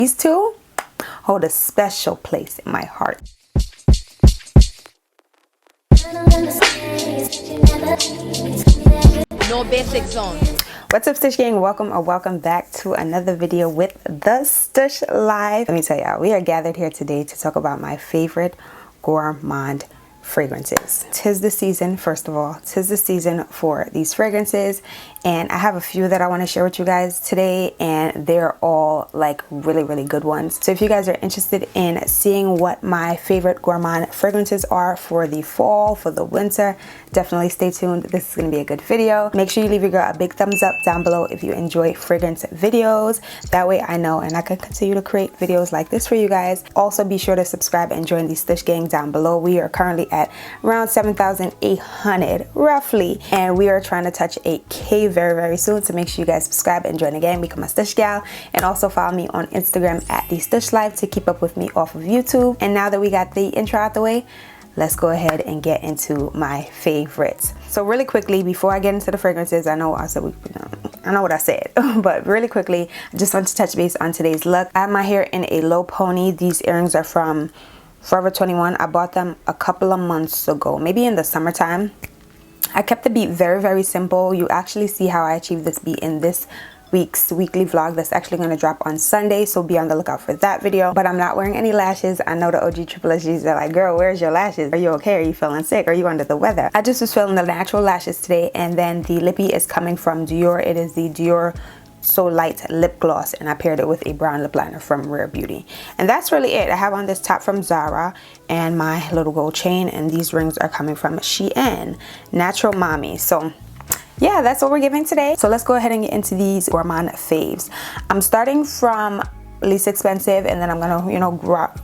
These two hold a special place in my heart. No basic zone. What's up, Stush Gang? Welcome back to another video with the Stush Life. Let me tell y'all, we are gathered here today to talk about my favorite gourmand fragrances. Tis the season, first of all. Tis the season for these fragrances, and I have a few that I want to share with you guys today, and they're all like really good ones. So if you guys are interested in seeing what my favorite gourmand fragrances are for the fall, for the winter, definitely stay tuned. This is going to be a good video. Make sure you leave your girl a big thumbs up down below if you enjoy fragrance videos. That way I know and I can continue to create videos like this for you guys. Also be sure to subscribe and join the Stush Gang down below. We are currently at around 7,800 roughly, and we are trying to touch 8K very soon. So make sure you guys subscribe and join the gang, become a Stush gal, and also follow me on Instagram at the Stush Life to keep up with me off of YouTube. And now that we got the intro out the way, let's go ahead and get into my favorites. So really quickly, before I get into the fragrances, I know what I said, but really quickly, I just want to touch base on today's look. I have my hair in a low pony. These earrings are from Forever 21. I bought them a couple of months ago, maybe in the summertime. I kept the beat very simple. You actually see how I achieved this beat in this week's weekly vlog that's actually going to drop on Sunday, so be on the lookout for that video. But I'm not wearing any lashes. I know the OG triple SGs are like, girl, where's your lashes? Are you okay? Are you feeling sick? Are you under the weather? I just was feeling the natural lashes today. And then the lippy is coming from Dior. It is the Dior So Light lip gloss, and I paired it with a brown lip liner from Rare Beauty. And that's really it. I have on this top from Zara and my little gold chain, and these rings are coming from Shein Natural Mommy. So yeah, that's what we're giving today. So let's go ahead and get into these gourmand faves. I'm starting from least expensive, and then I'm gonna, you know,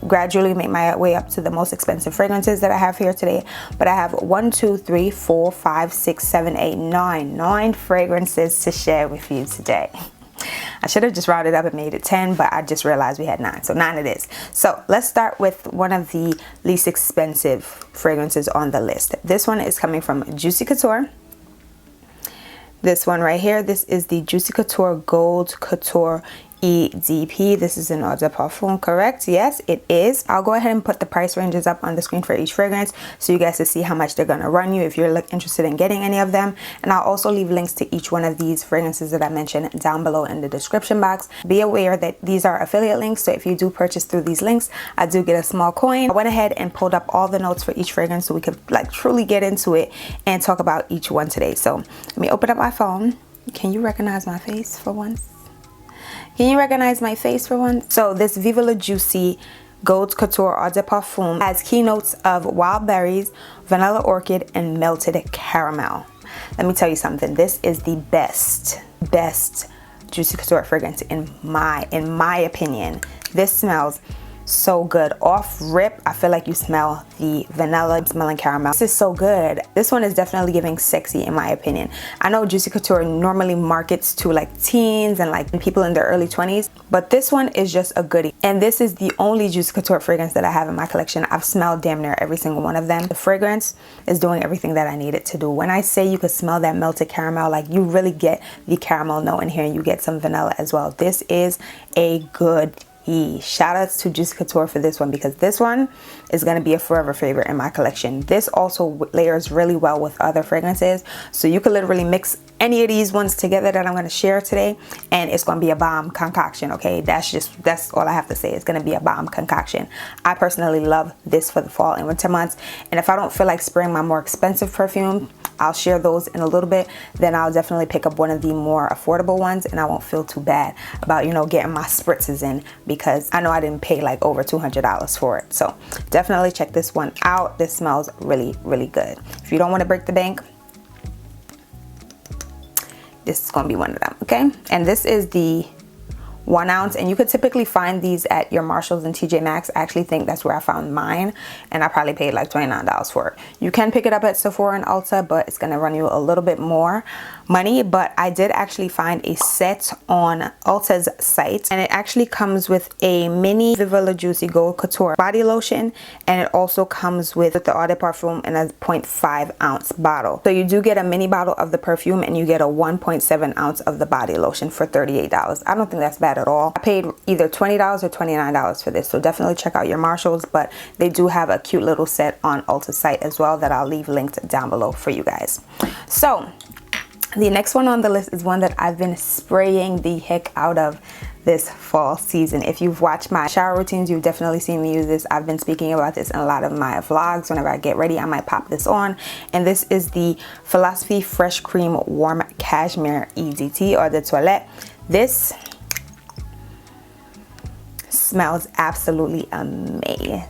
gradually make my way up to the most expensive fragrances that I have here today. But I have 1, 2, 3, 4, 5, 6, 7, 8, 9 fragrances to share with you today. I should have just rounded up and made it 10, but I just realized we had 9, so 9 it is. So let's start with one of the least expensive fragrances on the list. This one is coming from Juicy Couture. This one right here, this is the Juicy Couture Gold Couture EDP. This is an eau de parfum, correct? Yes, it is. I'll go ahead and put the price ranges up on the screen for each fragrance so you guys can see how much they're going to run you if you're interested in getting any of them. And I'll also leave links to each one of these fragrances that I mentioned down below in the description box. Be aware that these are affiliate links, so if you do purchase through these links, I do get a small coin. I went ahead and pulled up all the notes for each fragrance so we could like truly get into it and talk about each one today. So let me open up my phone. Can you recognize my face for once? Can you recognize my face for one? So this Viva La Juicy Gold Couture Eau de Parfum has keynotes of wild berries, vanilla orchid, and melted caramel. Let me tell you something. This is the best Juicy Couture fragrance in my opinion. This smells so good. Off rip, I feel like you smell the vanilla, smelling caramel. This is so good. This one is definitely giving sexy in my opinion. I know Juicy Couture normally markets to like teens and like people in their early 20s, but this one is just a goodie. And this is the only Juicy Couture fragrance that I have in my collection. I've smelled damn near every single one of them. The fragrance is doing everything that I need it to do. When I say you could smell that melted caramel, like you really get the caramel note in here, and you get some vanilla as well. This is a good shout outs to Juicy Couture for this one, because this one is going to be a forever favorite in my collection. This also layers really well with other fragrances, so you could literally mix any of these ones together that I'm going to share today, and it's going to be a bomb concoction. Okay, that's all I have to say. It's going to be a bomb concoction. I personally love this for the fall and winter months, and if I don't feel like spraying my more expensive perfume, I'll share those in a little bit. Then I'll definitely pick up one of the more affordable ones, and I won't feel too bad about, you know, getting my spritzes in, because I know I didn't pay like over $200 for it. So definitely check this one out. This smells really good. If you don't want to break the bank, this is gonna be one of them. Okay, and this is the 1 ounce, and you could typically find these at your Marshalls and TJ Maxx. I actually think that's where I found mine, and I probably paid like $29 for it. You can pick it up at Sephora and Ulta, but it's gonna run you a little bit more. money, but I did actually find a set on Ulta's site, and it actually comes with a mini Viva La Juicy Gold Couture body lotion, and it also comes with the Eau de Parfum in a 0.5 ounce bottle. So you do get a mini bottle of the perfume and you get a 1.7 ounce of the body lotion for $38. I don't think that's bad at all. I paid either $20 or $29 for this, so definitely check out your Marshalls, but they do have a cute little set on Ulta's site as well that I'll leave linked down below for you guys. So the next one on the list is one that I've been spraying the heck out of this fall season. If you've watched my shower routines, you've definitely seen me use this. I've been speaking about this in a lot of my vlogs. Whenever I get ready, I might pop this on. And this is the Philosophy Fresh Cream Warm Cashmere EDT Eau de Toilette. This smells absolutely amazing.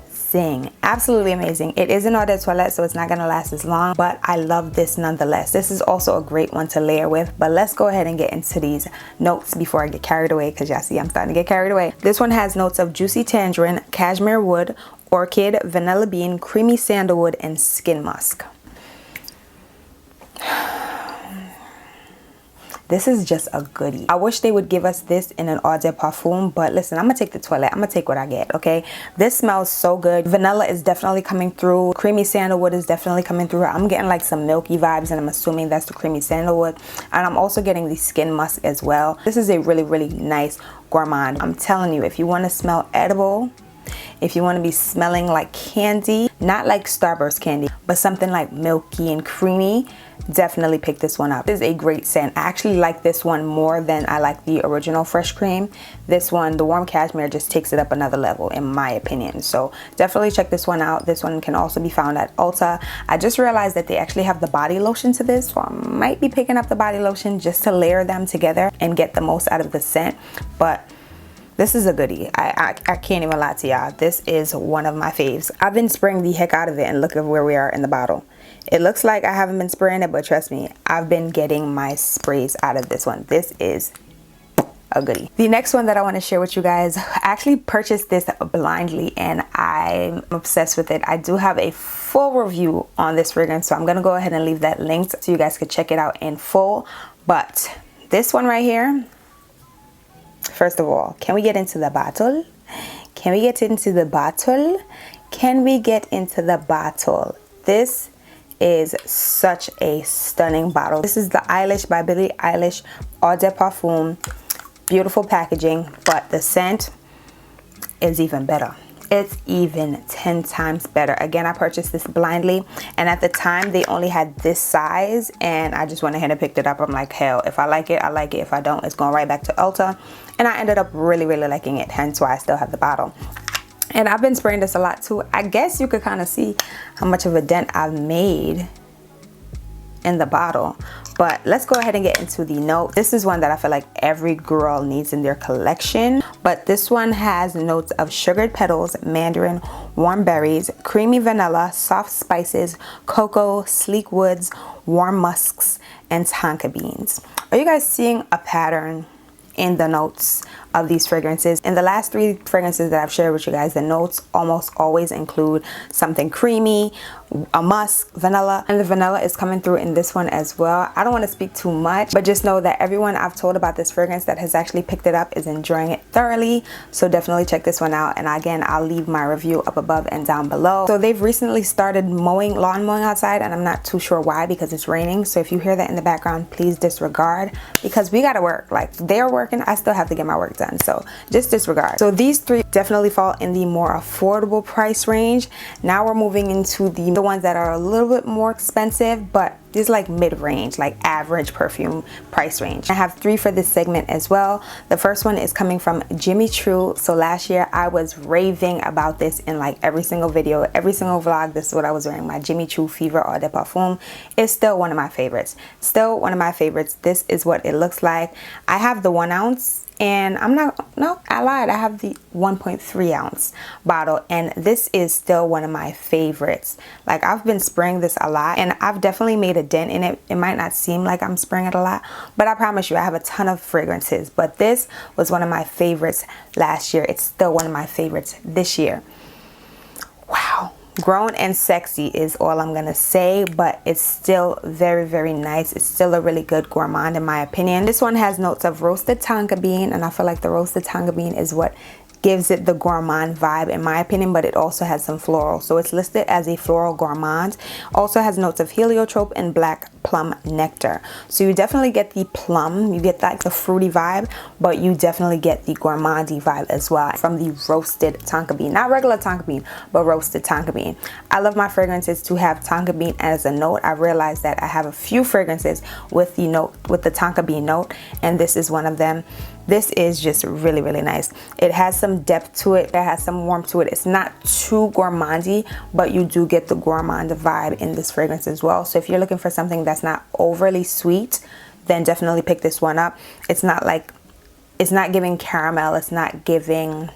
Absolutely amazing. It is an eau de toilette, so it's not going to last as long, but I love this nonetheless. This is also a great one to layer with, but let's go ahead and get into these notes before I get carried away, because y'all see I'm starting to get carried away. This one has notes of juicy tangerine, cashmere wood, orchid, vanilla bean, creamy sandalwood, and skin musk. This is just a goodie. I wish they would give us this in an eau de parfum, but listen, I'm gonna take the toilet. I'm gonna take what I get, okay? This smells so good. Vanilla is definitely coming through. Creamy sandalwood is definitely coming through. I'm getting like some milky vibes, and I'm assuming that's the creamy sandalwood. And I'm also getting the skin musk as well. This is a really, really nice Gourmand. I'm telling you, if you wanna smell edible, if you want to be smelling like candy, not like Starburst candy, but something like milky and creamy, definitely pick this one up. This is a great scent. I actually like this one more than I like the original Fresh Cream. This one, the Warm Cashmere, just takes it up another level in my opinion. So definitely check this one out. This one can also be found at Ulta. I just realized that they actually have the body lotion to this, so I might be picking up the body lotion just to layer them together and get the most out of the scent. But this is a goodie. I can't even lie to y'all. This is one of my faves. I've been spraying the heck out of it, and look at where we are in the bottle. It looks like I haven't been spraying it, but trust me, I've been getting my sprays out of this one. This is a goodie. The next one that I want to share with you guys, I actually purchased this blindly and I'm obsessed with it. I do have a full review on this fragrance, so I'm going to go ahead and leave that linked so you guys could check it out in full. But this one right here, first of all, can we get into the bottle? Can we get into the bottle? Can we get into the bottle? This is such a stunning bottle. This is the Eilish by Billie Eilish Eau de Parfum. Beautiful packaging, but the scent is even better. It's even 10 times better. Again, I purchased this blindly, and at the time they only had this size, and I just went ahead and picked it up. I'm like, hell, if I like it, I like it. If I don't, it's going right back to Ulta. And I ended up really, really liking it, hence why I still have the bottle. And I've been spraying this a lot too. I guess you could kind of see how much of a dent I've made in the bottle. But let's go ahead and get into the note. This is one that I feel like every girl needs in their collection. But this one has notes of sugared petals, mandarin, warm berries, creamy vanilla, soft spices, cocoa, sleek woods, warm musks, and tonka beans. Are you guys seeing a pattern in the notes of these fragrances? In the last 3 fragrances that I've shared with you guys, the notes almost always include something creamy, a musk, vanilla, and the vanilla is coming through in this one as well. I don't want to speak too much, but just know that everyone I've told about this fragrance that has actually picked it up is enjoying it thoroughly. So definitely check this one out, and again, I'll leave my review up above and down below. So they've recently started lawn mowing outside, and I'm not too sure why, because it's raining. So if you hear that in the background, please disregard, because we gotta work. Like, they're working, I still have to get my work done, so just disregard. So these 3 definitely fall in the more affordable price range. Now we're moving into the ones that are a little bit more expensive, but these like mid-range, like average perfume price range. I have 3 for this segment as well. The first one is coming from Jimmy Choo. So last year I was raving about this in like every single video, every single vlog. This is what I was wearing, my Jimmy Choo Fever Eau de Parfum. It's still one of my favorites. Still one of my favorites. This is what it looks like. I have the 1 ounce. And I lied, I have the 1.3 ounce bottle, and this is still one of my favorites. Like, I've been spraying this a lot, and I've definitely made a dent in it. It might not seem like I'm spraying it a lot, but I promise you I have a ton of fragrances. But this was one of my favorites last year. It's still one of my favorites this year. Wow. Grown and sexy is all I'm gonna say, but it's still very, very nice. It's still a really good Gourmand in my opinion. This one has notes of roasted tonka bean, and I feel like the roasted tonka bean is what gives it the gourmand vibe in my opinion, but it also has some floral. So it's listed as a floral gourmand. Also has notes of heliotrope and black plum nectar. So you definitely get the plum, you get like the fruity vibe, but you definitely get the gourmandy vibe as well from the roasted tonka bean. Not regular tonka bean, but roasted tonka bean. I love my fragrances to have tonka bean as a note. I realized that I have a few fragrances with the note, with the tonka bean note, and this is one of them. This is just really, really nice. It has some depth to it. It has some warmth to it. It's not too gourmandy, but you do get the gourmand vibe in this fragrance as well. So if you're looking for something that's not overly sweet, then definitely pick this one up. It's not like, it's not giving caramel. It's not giving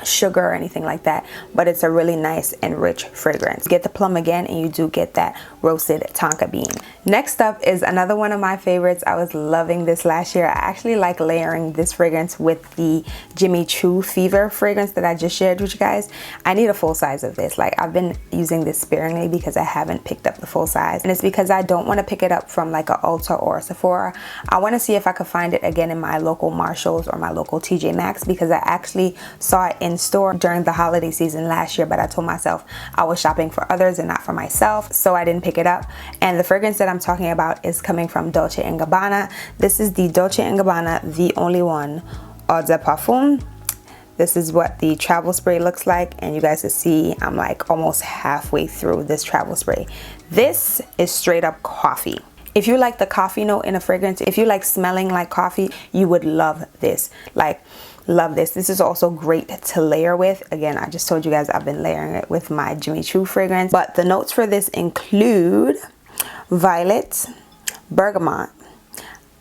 sugar or anything like that, but it's a really nice and rich fragrance. You get the plum again, and you do get that roasted tonka bean. Next up is another one of my favorites. I was loving this last year. I actually like layering this fragrance with the Jimmy Choo Fever fragrance that I just shared with you guys. I need a full size of this. Like, I've been using this sparingly because I haven't picked up the full size, and it's because I don't want to pick it up from like a Ulta or a Sephora. I want to see if I could find it again in my local Marshalls or my local TJ Maxx, because I actually saw it in store during the holiday season last year, but I told myself I was shopping for others and not for myself, so I didn't pick it up. And the fragrance that I'm talking about is coming from Dolce & Gabbana. This is the Dolce & Gabbana The Only One Eau de Parfum. This is what the travel spray looks like, and you guys can see I'm like almost halfway through this travel spray. This is straight up coffee. If you like the coffee note in a fragrance, if you like smelling like coffee, you would love this. Like, love this. This is also great to layer with. Again, I just told you guys I've been layering it with my Jimmy Choo fragrance, but the notes for this include violet, bergamot,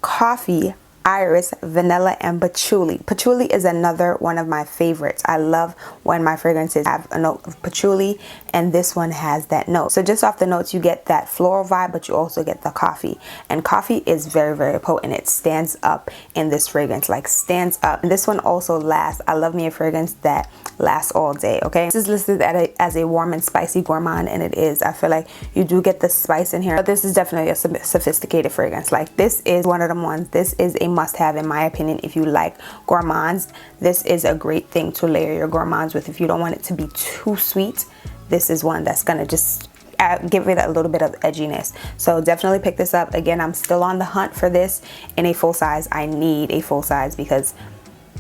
coffee, iris, vanilla, and patchouli. Patchouli is another one of my favorites. I love when my fragrances have a note of patchouli, and this one has that note. So just off the notes, you get that floral vibe, but you also get the coffee. And coffee is very, very potent. It stands up in this fragrance, like stands up. And this one also lasts. I love me a fragrance that lasts all day, okay? This is listed as a warm and spicy gourmand, and it is. I feel like you do get the spice in here, but this is definitely a sophisticated fragrance. Like, this is one of them ones. This is a must-have in my opinion. If you like gourmands, this is a great thing to layer your gourmands with. If you don't want it to be too sweet, this is one that's gonna just give it a little bit of edginess. So definitely pick this up. Again, I'm still on the hunt for this in a full size. I need a full size, because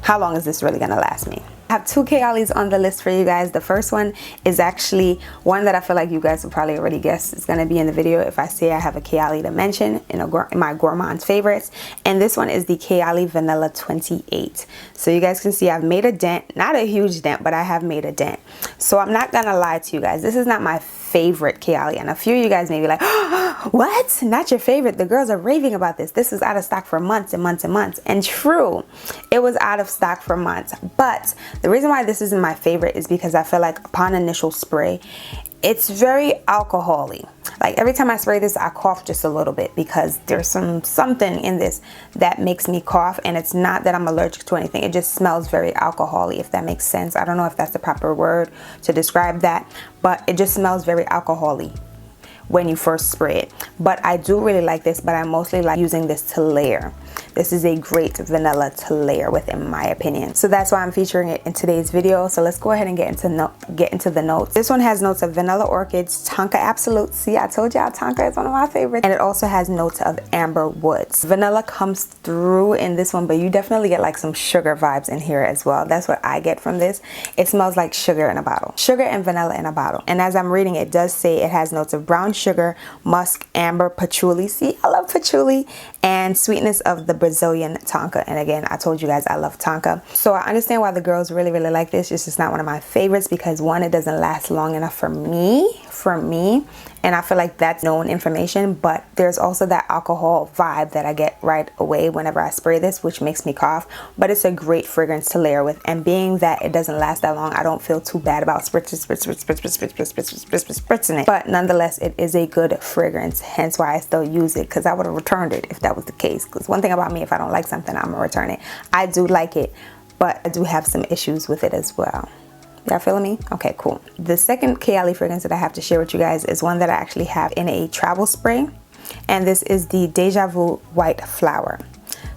how long is this really gonna last me? I have two Kayali's on the list for you guys. The first one is actually one that I feel like you guys will probably already guess is going to be in the video if I say I have a Kayali to mention in my Gourmand favorites. And this one is the Kayali Vanilla 28. So you guys can see I've made a dent. Not a huge dent, but I have made a dent. So I'm not going to lie to you guys. This is not my favorite Kayali, and a few of you guys may be like, oh, what? Not your favorite? The girls are raving about this. This was out of stock for months and months and months. And true, it was out of stock for months. But the reason why this isn't my favorite is because I feel like upon initial spray, it's very alcohol-y. Like, every time I spray this, I cough just a little bit, because there's something in this that makes me cough, and it's not that I'm allergic to anything. It just smells very alcohol-y, if that makes sense. I don't know if that's the proper word to describe that, but it just smells very alcohol-y when you first spray it. But I do really like this, but I mostly like using this to layer. This is a great vanilla to layer with, in my opinion. So that's why I'm featuring it in today's video. So let's go ahead and get into the notes. This one has notes of vanilla orchids, tonka absolute. See, I told y'all tonka is one of my favorites. And it also has notes of amber woods. Vanilla comes through in this one, but you definitely get like some sugar vibes in here as well. That's what I get from this. It smells like sugar in a bottle. Sugar and vanilla in a bottle. And as I'm reading, it does say it has notes of brown sugar, musk, amber, patchouli. See, I love patchouli. And sweetness of the Brazilian tonka. And again, I told you guys I love tonka. So I understand why the girls really, really like this. It's just not one of my favorites, because one, it doesn't last long enough for me. And I feel like that's known information, but there's also that alcohol vibe that I get right away whenever I spray this, which makes me cough. But it's a great fragrance to layer with, and being that it doesn't last that long, I don't feel too bad about spritzing it. But nonetheless, it is a good fragrance, hence why I still use it, because I would have returned it if that was the case. Because one thing about me, if I don't like something, I'm gonna return it. I do like it, but I do have some issues with it as well. Y'all feeling me? Okay, cool. The second Kayali fragrance that I have to share with you guys is one that I actually have in a travel spray, and this is the Deja Vu White Flower.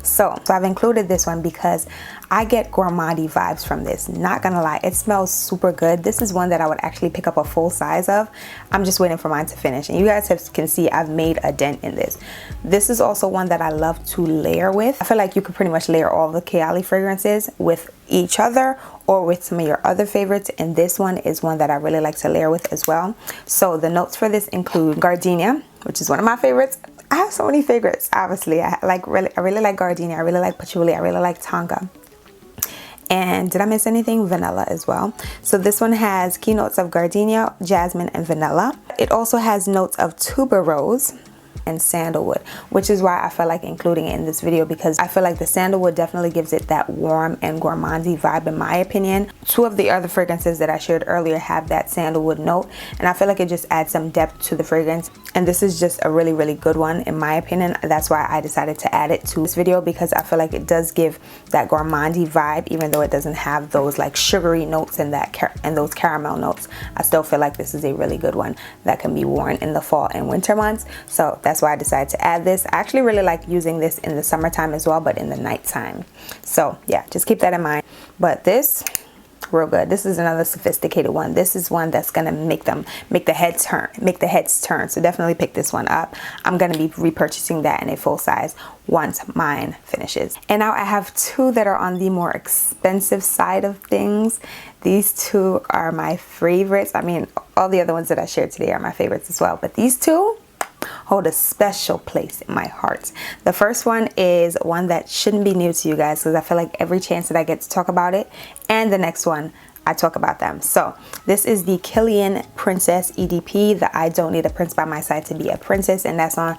So I've included this one because I get gourmandy vibes from this. Not gonna lie, it smells super good. This is one that I would actually pick up a full size of. I'm just waiting for mine to finish, and you guys can see I've made a dent in this. This is also one that I love to layer with. I feel like you could pretty much layer all the Kayali fragrances with each other or with some of your other favorites, and this one is one that I really like to layer with as well. So the notes for this include gardenia, which is one of my favorites. I have so many favorites, obviously. I really like gardenia, I really like patchouli, I really like tonka. And did I miss anything? Vanilla as well. So this one has key notes of gardenia, jasmine, and vanilla. It also has notes of tuberose and sandalwood, which is why I felt like including it in this video, because I feel like the sandalwood definitely gives it that warm and gourmandy vibe in my opinion. Two of the other fragrances that I shared earlier have that sandalwood note, and I feel like it just adds some depth to the fragrance, and this is just a really good one in my opinion. That's why I decided to add it to this video, because I feel like it does give that gourmandy vibe, even though it doesn't have those like sugary notes and those caramel notes. I still feel like this is a really good one that can be worn in the fall and winter months. So that's why I decided to add this. I actually really like using this in the summertime as well, but in the nighttime. So yeah, just keep that in mind. But this, real good. This is another sophisticated one. This is one that's gonna make the heads turn. So definitely pick this one up. I'm gonna be repurchasing that in a full size once mine finishes. And now I have two that are on the more expensive side of things. These two are my favorites. I mean, all the other ones that I shared today are my favorites as well, but these two hold a special place in my heart. The first one is one that shouldn't be new to you guys, because I feel like every chance that I get to talk about it, and the next one I talk about them. So this is the Kilian Princess EDP, the I Don't Need a Prince by My Side to Be a Princess, and that's on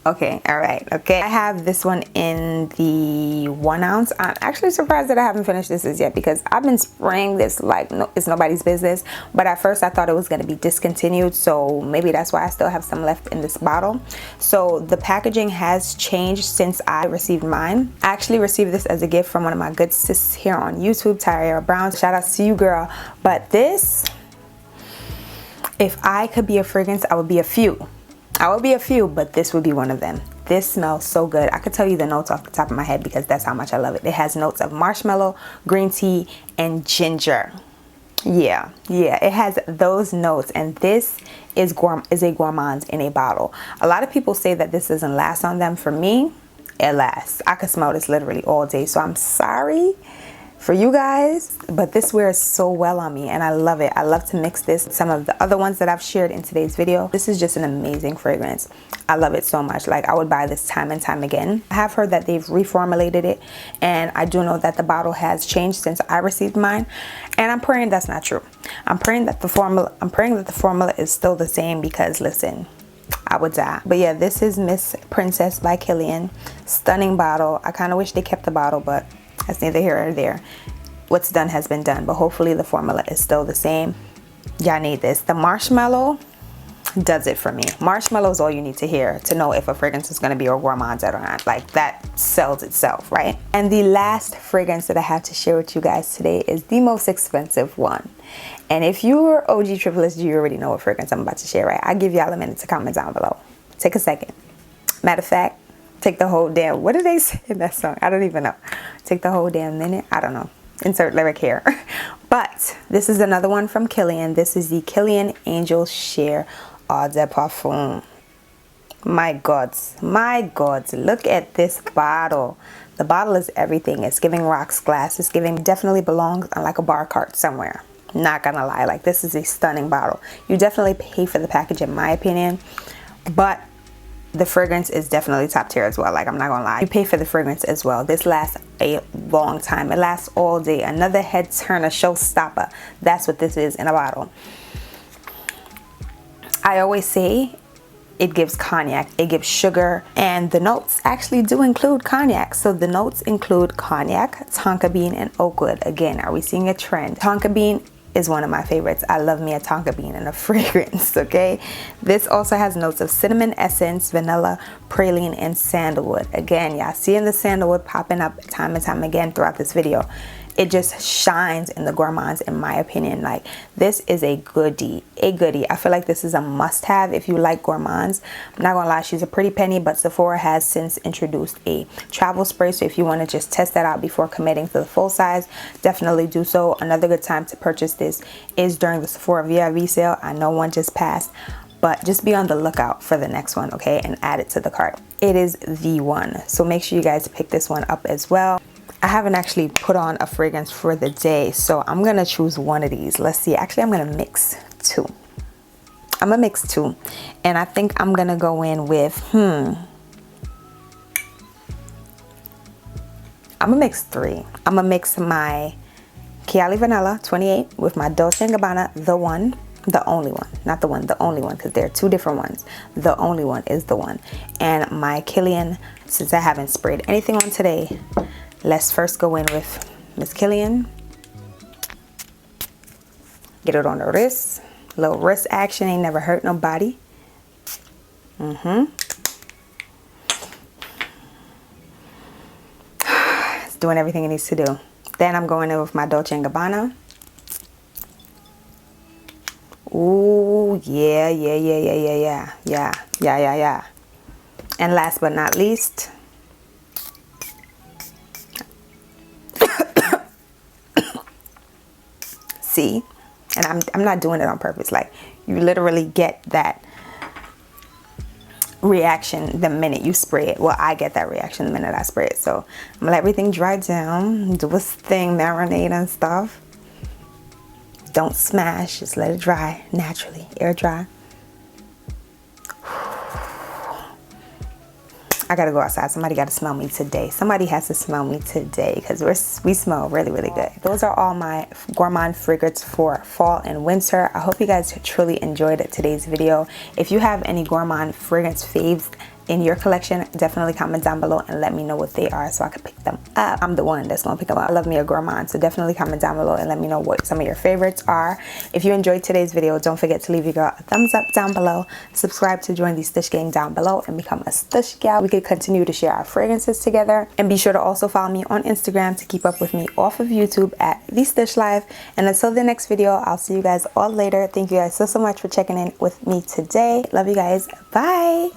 okay, all right, okay. I have this one in the 1 ounce. I'm actually surprised that I haven't finished this as yet, because I've been spraying this like it's nobody's business, but at first I thought it was going to be discontinued, so maybe that's why I still have some left in this bottle. So the packaging has changed since I received mine. I actually received this as a gift from one of my good sis here on YouTube, Tyra Brown. Shout out to you, girl. But this, if I could be a fragrance, I would be a few. But this would be one of them. This smells so good. I could tell you the notes off the top of my head, because that's how much I love it. It has notes of marshmallow, green tea, and ginger. Yeah, it has those notes, and this is a gourmand in a bottle. A lot of people say that this doesn't last on them. For me, it lasts. I could smell this literally all day, so I'm sorry for you guys, but this wears so well on me, and I love it. I love to mix this with some of the other ones that I've shared in today's video. This is just an amazing fragrance. I love it so much. Like, I would buy this time and time again. I have heard that they've reformulated it, and I do know that the bottle has changed since I received mine, and I'm praying that's not true. I'm praying that the formula is still the same, because listen, I would die. But yeah, this is Miss Princess by Kilian. Stunning bottle. I kind of wish they kept the bottle, but that's neither here or there. What's done has been done, but hopefully the formula is still the same. Y'all need this. The marshmallow does it for me. Marshmallow is all you need to hear to know if a fragrance is going to be a gourmand or not. Like, that sells itself, right? And the last fragrance that I have to share with you guys today is the most expensive one. And if you're OG Triplets, you already know what fragrance I'm about to share, right? I'll give y'all a minute to comment down below. Take a second. Matter of fact, take the whole damn, what did they say in that song? I don't even know. Take the whole damn minute. I don't know. Insert lyric here. But this is another one from Kilian. This is the Kilian Angel Share Eau de Parfum. My God, look at this bottle. The bottle is everything. It's giving rocks glass. It's giving, definitely belongs on like a bar cart somewhere. Not gonna lie, like, this is a stunning bottle. You definitely pay for the package in my opinion, but the fragrance is definitely top tier as well. Like, I'm not gonna lie, you pay for the fragrance as well. This lasts a long time. It lasts all day. Another head turner, showstopper. That's what this is in a bottle. I always say it gives cognac, it gives sugar, and the notes actually do include cognac. So the notes include cognac, tonka bean, and oak wood. Again, are we seeing a trend? Tonka bean is one of my favorites. I love me a tonka bean in a fragrance, okay? This also has notes of cinnamon essence, vanilla, praline, and sandalwood. Again, y'all seeing the sandalwood popping up time and time again throughout this video. it just shines in the Gourmands, in my opinion. Like, this is a goodie, I feel like this is a must-have if you like Gourmands. I'm not gonna lie, she's a pretty penny, but Sephora has since introduced a travel spray, so if you want to just test that out before committing to the full size, definitely do so. Another good time to purchase this is during the Sephora VIP sale. I know one just passed, but just be on the lookout for the next one, okay, and add it to the cart. It is the one, so make sure you guys pick this one up as well. I haven't actually put on a fragrance for the day, so I'm gonna choose one of these. Let's see, actually I'm gonna mix two. And I think I'm gonna go in with I'm gonna mix three. I'm gonna mix my Chiali Vanilla 28 with my Dolce & Gabbana, the one, the only one, not the one, the only one, because there are two different ones. The only one is the one. And my Kilian, since I haven't sprayed anything on today, let's first go in with Miss Kilian. Get it on the wrist. Little wrist action ain't never hurt nobody. It's doing everything it needs to do. Then I'm going in with my Dolce & Gabbana. Ooh, yeah. And last but not least, see, and I'm not doing it on purpose. Like, you literally get that reaction the minute you spray it. Well, I get that reaction the minute I spray it. So I'm gonna let everything dry down, do its thing, marinate and stuff. Don't smash, just let it dry naturally, air dry. I gotta go outside. Somebody gotta smell me today. Somebody has to smell me today, because we smell really, really good. Those are all my Gourmand fragrance for fall and winter. I hope you guys truly enjoyed today's video. If you have any Gourmand fragrance faves in your collection, definitely comment down below and let me know what they are so I can pick them up. I'm the one that's gonna pick them up. I love me a Gourmand, so definitely comment down below and let me know what some of your favorites are. If you enjoyed today's video, don't forget to leave your girl a thumbs up down below, subscribe to join the Stush gang down below and become a Stush gal. We could continue to share our fragrances together, and be sure to also follow me on Instagram to keep up with me off of YouTube at the Stush Life. And until the next video, I'll see you guys all later. Thank you guys so much for checking in with me today. Love you guys. Bye.